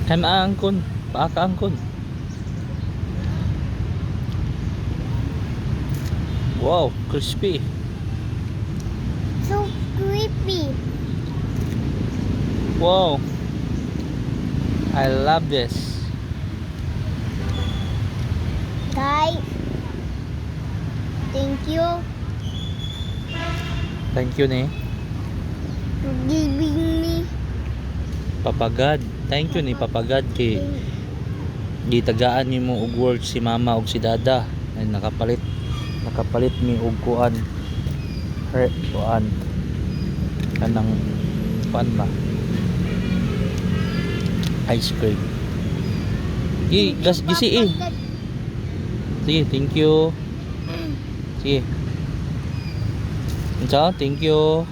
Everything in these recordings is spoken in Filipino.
Ay maangkon. Paaka angkon. Wow, crispy. So creepy. Wow. I love this. Guys, thank you Thank you ni for giving me. Papa God. Thank you ni Papa God kay gitagaan nimo og work si mama ug si dada. Ay nakapalit mi og kuan. Kuan. Kanang kuan ba? Ice cream. Gisi eh. Sige, thank you. Sige. Unsa? Thank you.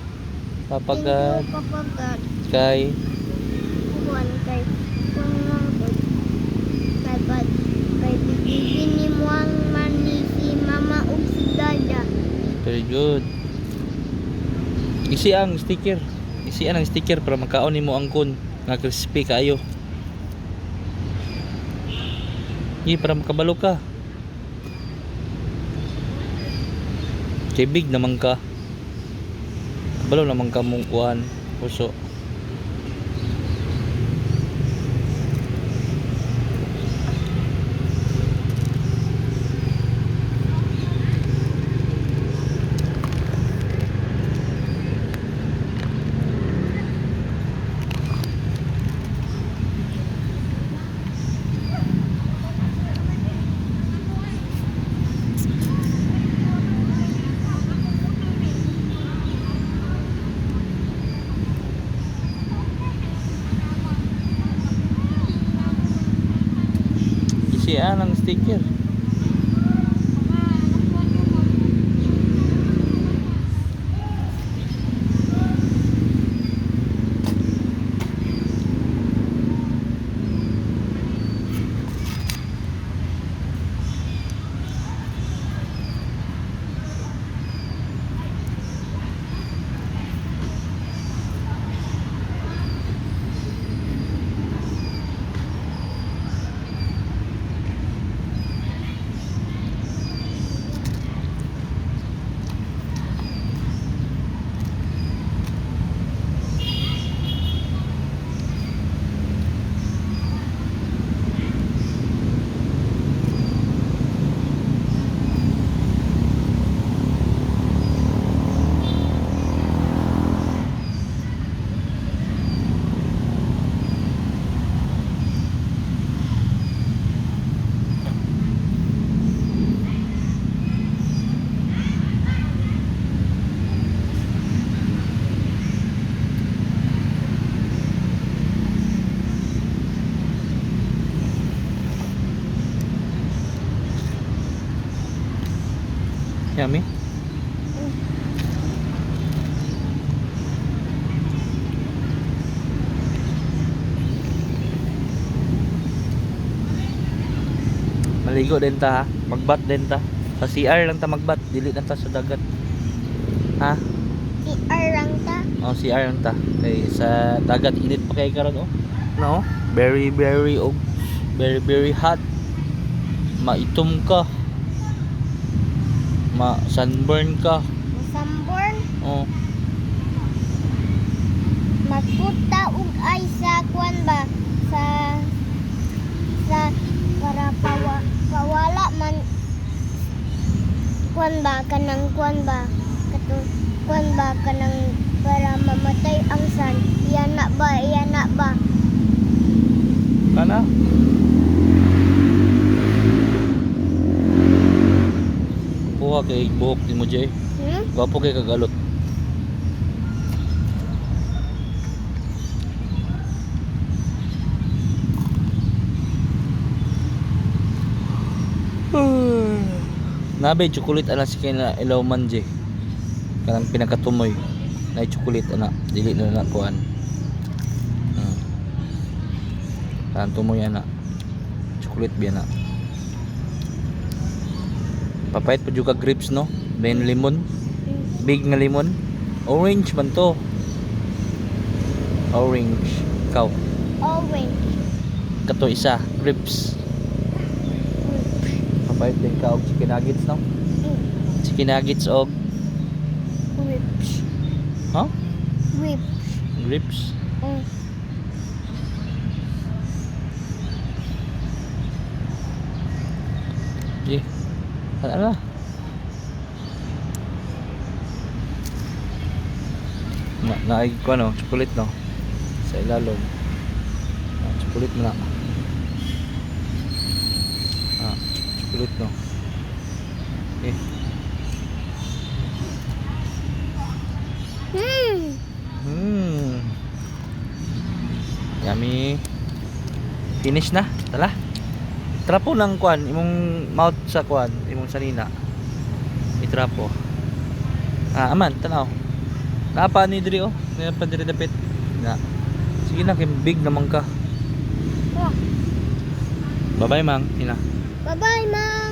Papa Thank God. you, Papa God. Kay Kuan kay kay bigyan ni mo ang mani si mama ug si dada. very good. Isi ang sticker. Isi ang sticker para makaon nimo ang kun nga crispy kaayo. Di para makabalo ka. Kibig naman ka. Kabalo naman ka mong kuan. Puso. Isi ang sticker. Yummy. Maligo din ta ha. Magbat din ta. Sa CR lang ta magbat, dili lang ta sa dagat. Ha? Si Arang ta. Oh, CR lang ta. Kay sa dagat init pa kay karon oh. No? Very very hot. Maitom ka. Sunburn ka. Masambor. Oh. Magpunta ug ay sa kuan ba sa para pawala man kuan ba kanang kuan ba katong kuan ba kanang para mamatay ang sun. Iyan na ba Kana? Kuha kay buhok ni mo Jay. Gwapo kay kagalot. Nabe chocolate ana si kina ilaw man Jay. Kanang pinakatumoy. Na chocolate ana dili na na kuan. Kanang tumoy ana. Chocolate biya na. Papayat pa juga grapes no. Ben lemon. Big nga lemon. Orange man to. Orange. Ikaw. orange. kato isa, ribs. Papayot din ka og chicken nuggets, no? Chicken nuggets og Whips. huh? Whips. Ribs. Di. Ano? Naay ko ano, chocolate no. Sa ilalom. Chocolate mo na. Chocolate no. Eh. Yummy. Finish na. Tala. Trapo lang kuan imong mouth sa kuan, imong sanina. Itrapo. Aman, tanaw. Napa ni diri oh. Napa diri dapit. Na. Sige na, big naman ka. Bye-bye, Mang. Ina. Bye-bye, Mom.